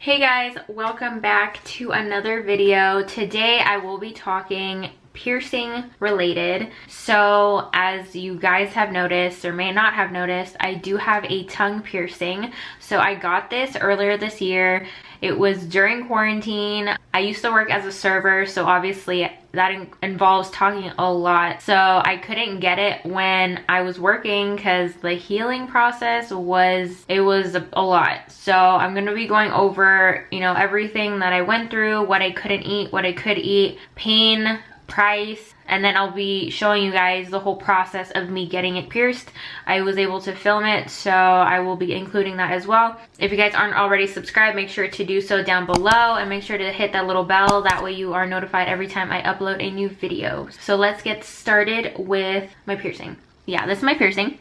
Hey guys, welcome back to another video. Today I will be talking piercing related. So as you guys have noticed or may not have noticed, I do have a tongue piercing. So I got this earlier this year. It was during quarantine. I used to work as a server, so obviously that involves talking a lot. So I couldn't get it when I was working because the healing process was a lot. So I'm gonna be going over, everything that I went through, what I couldn't eat, what I could eat, pain, price, and then I'll be showing you guys the whole process of me getting it pierced. I was able to film it, so I will be including that as well. If you guys aren't already subscribed, make sure to do so down below and make sure to hit that little bell. That way you are notified every time I upload a new video. So let's get started with my piercing. Yeah, this is my piercing.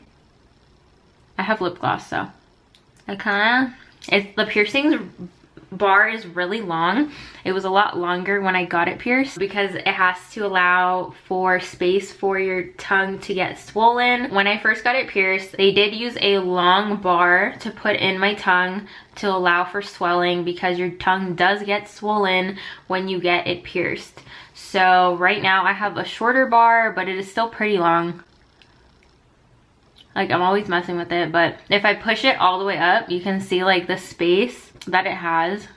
I have lip gloss, so the piercing's bar is really long. It was a lot longer when I got it pierced because it has to allow for space for your tongue to get swollen. When I first got it pierced, they did use a long bar to put in my tongue to allow for swelling because your tongue does get swollen when you get it pierced. So right now I have a shorter bar, but it is still pretty long. Like, I'm always messing with it, but if I push it all the way up, you can see like the space that it has.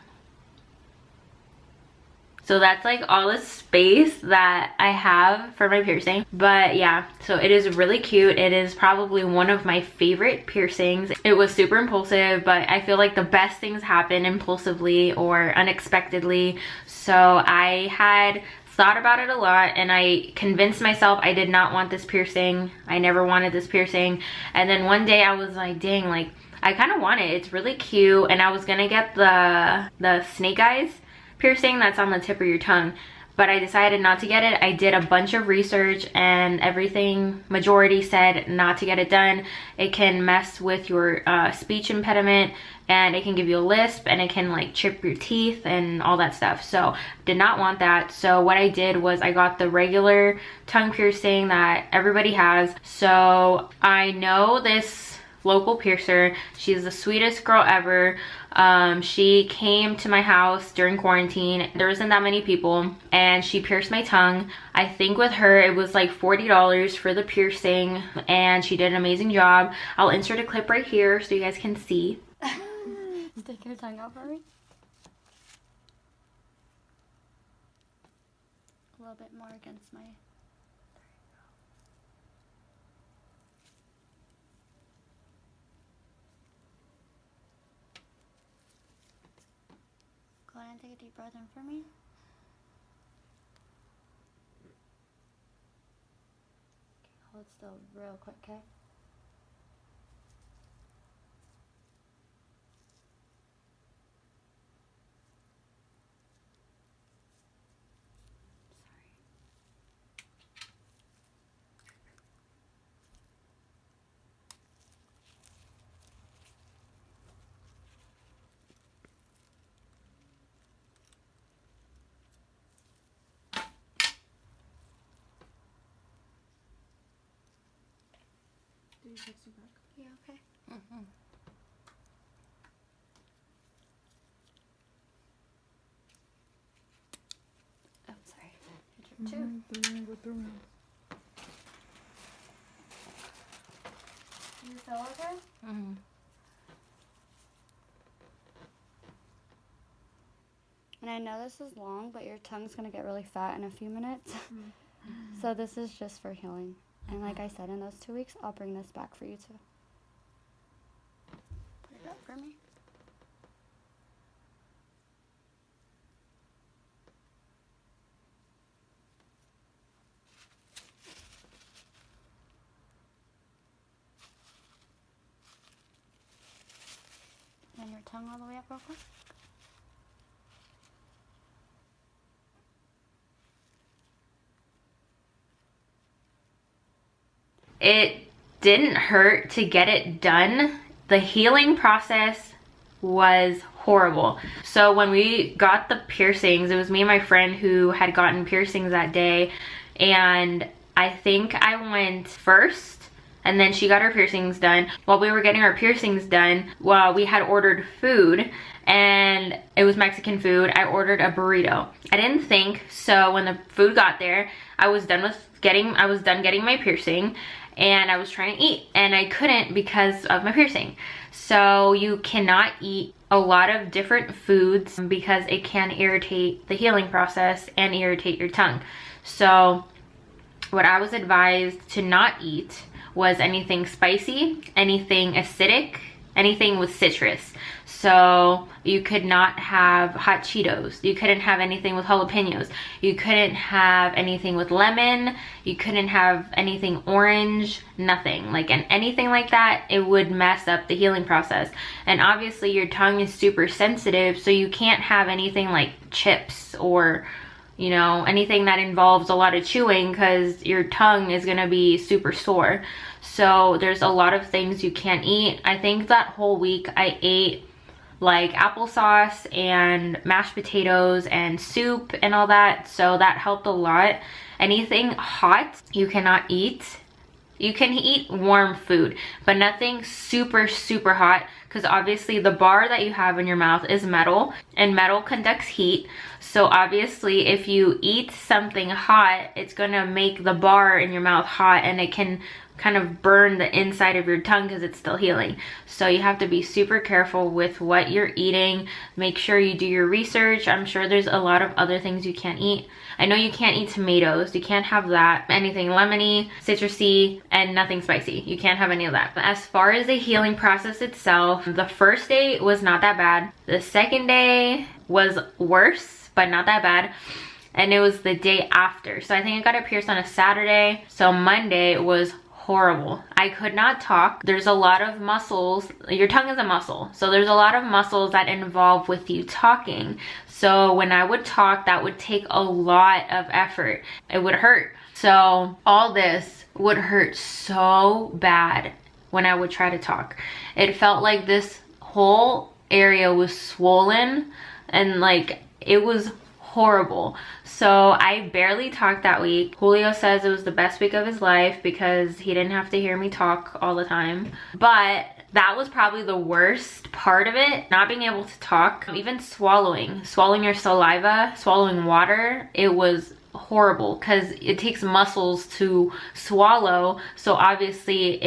So that's like all the space that I have for my piercing. But yeah, so it is really cute. It is probably one of my favorite piercings. It was super impulsive, but I feel like the best things happen impulsively or unexpectedly. So I had thought about it a lot and I convinced myself I did not want this piercing. I never wanted this piercing. And then one day I was like, dang, like I kind of want it. It's really cute. And I was gonna get the snake eyes piercing that's on the tip of your tongue, but I decided not to get it. I did a bunch of research and everything, majority said not to get it done. It can mess with your speech impediment and it can give you a lisp and it can like chip your teeth and all that stuff. So did not want that. So what I did was I got the regular tongue piercing that everybody has. So I know this local piercer. She's the sweetest girl ever. She came to my house during quarantine. There wasn't that many people and she pierced my tongue. I think with her it was like $40 for the piercing and she did an amazing job. I'll insert a clip right here so you guys can see. Stick your tongue out for me. A little bit more against my... Go ahead and take a deep breath in for me. Okay, hold still real quick, okay? Do you text you back? Yeah, okay. Oh, sorry. Hit your two. You feel okay? And I know this is long, but your tongue's gonna get really fat in a few minutes. So this is just for healing. And like I said, in those 2 weeks, I'll bring this back for you too. Put it up for me. And your tongue all the way up real quick. It didn't hurt to get it done. The healing process was horrible. So when we got the piercings, it was me and my friend who had gotten piercings that day, and I think I went first and then she got her piercings done. While we were getting our piercings done, well, we had ordered food, and it was Mexican food. I ordered a burrito. I didn't think, so when the food got there, I was done getting my piercing, and I was trying to eat, and I couldn't because of my piercing. So you cannot eat a lot of different foods because it can irritate the healing process and irritate your tongue. So what I was advised to not eat was anything spicy, anything acidic, anything with citrus. So you could not have hot Cheetos. You couldn't have anything with jalapenos. You couldn't have anything with lemon. You couldn't have anything orange, nothing. Like, and anything like that, it would mess up the healing process. And obviously your tongue is super sensitive, so you can't have anything like chips or, you know, anything that involves a lot of chewing, because your tongue is gonna be super sore. So there's a lot of things you can't eat. I think that whole week I ate like applesauce and mashed potatoes and soup and all that, so that helped a lot. Anything hot you cannot eat. You can eat warm food, but nothing super hot, because obviously the bar that you have in your mouth is metal, and metal conducts heat. So obviously if you eat something hot, it's gonna make the bar in your mouth hot, and it can kind of burn the inside of your tongue because it's still healing. So you have to be super careful with what you're eating. Make sure you do your research. I'm sure there's a lot of other things you can't eat. I know you can't eat tomatoes. You can't have that. Anything lemony, citrusy, and nothing spicy. You can't have any of that. But as far as the healing process itself, the first day was not that bad. The second day was worse, but not that bad. And it was the day after. So I think I got it pierced on a Saturday. So Monday was horrible. I could not talk. There's a lot of muscles. Your tongue is a muscle. So there's a lot of muscles that involve with you talking. So when I would talk, that would take a lot of effort. It would hurt. So all this would hurt so bad when I would try to talk. It felt like this whole area was swollen, and like it was horrible. So I barely talked that week. Julio says it was the best week of his life because he didn't have to hear me talk all the time. But that was probably the worst part of it, not being able to talk. Even swallowing your saliva, swallowing water, it was horrible because it takes muscles to swallow. So obviously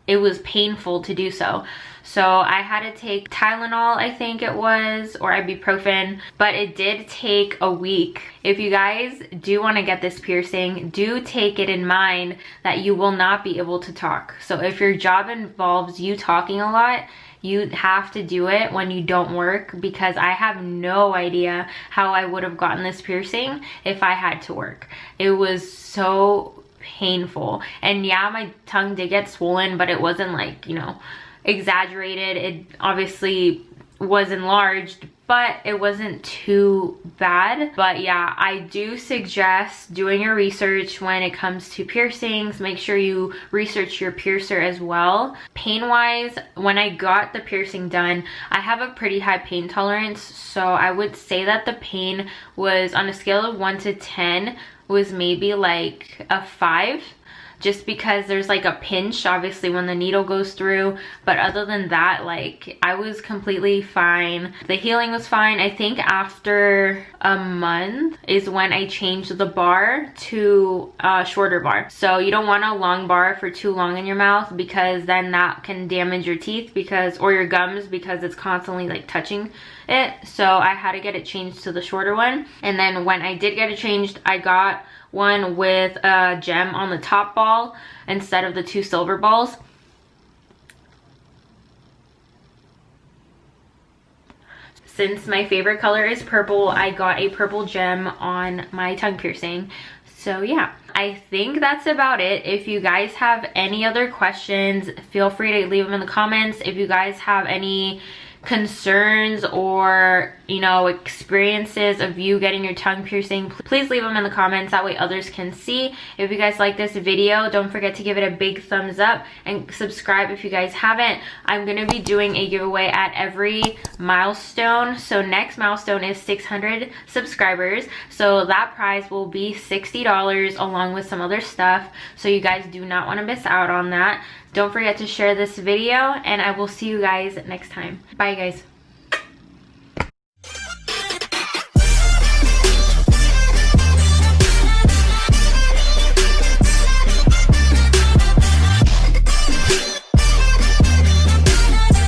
it was painful to do so. So I had to take Tylenol, I think it was, or ibuprofen, but it did take a week. If you guys do want to get this piercing, do take it in mind that you will not be able to talk. So if your job involves you talking a lot, you have to do it when you don't work, because I have no idea how I would have gotten this piercing if I had to work. It was so painful. And yeah, my tongue did get swollen, but it wasn't like, you know, exaggerated. It obviously was enlarged, but it wasn't too bad. But yeah, I do suggest doing your research when it comes to piercings. Make sure you research your piercer as well. Pain wise, when I got the piercing done, I have a pretty high pain tolerance, so I would say that the pain was, on a scale of 1 to 10, was maybe like a 5. Just because there's like a pinch obviously when the needle goes through, but other than that, like, I was completely fine. The healing was fine. I think after a month is when I changed the bar to a shorter bar. So you don't want a long bar for too long in your mouth, because then that can damage your teeth, or your gums, because it's constantly like touching it. So I had to get it changed to the shorter one. And then when I did get it changed, I got one with a gem on the top ball instead of the 2 silver balls. Since my favorite color is purple, I got a purple gem on my tongue piercing. So yeah, I think that's about it. If you guys have any other questions, feel free to leave them in the comments. If you guys have any concerns or, you know, experiences of you getting your tongue piercing, please leave them in the comments. That way others can see. If you guys like this video, don't forget to give it a big thumbs up and subscribe if you guys haven't. I'm gonna be doing a giveaway at every milestone. So next milestone is 600 subscribers. So that prize will be $60 along with some other stuff. So you guys do not want to miss out on that. Don't forget to share this video, and I will see you guys next time. Bye guys.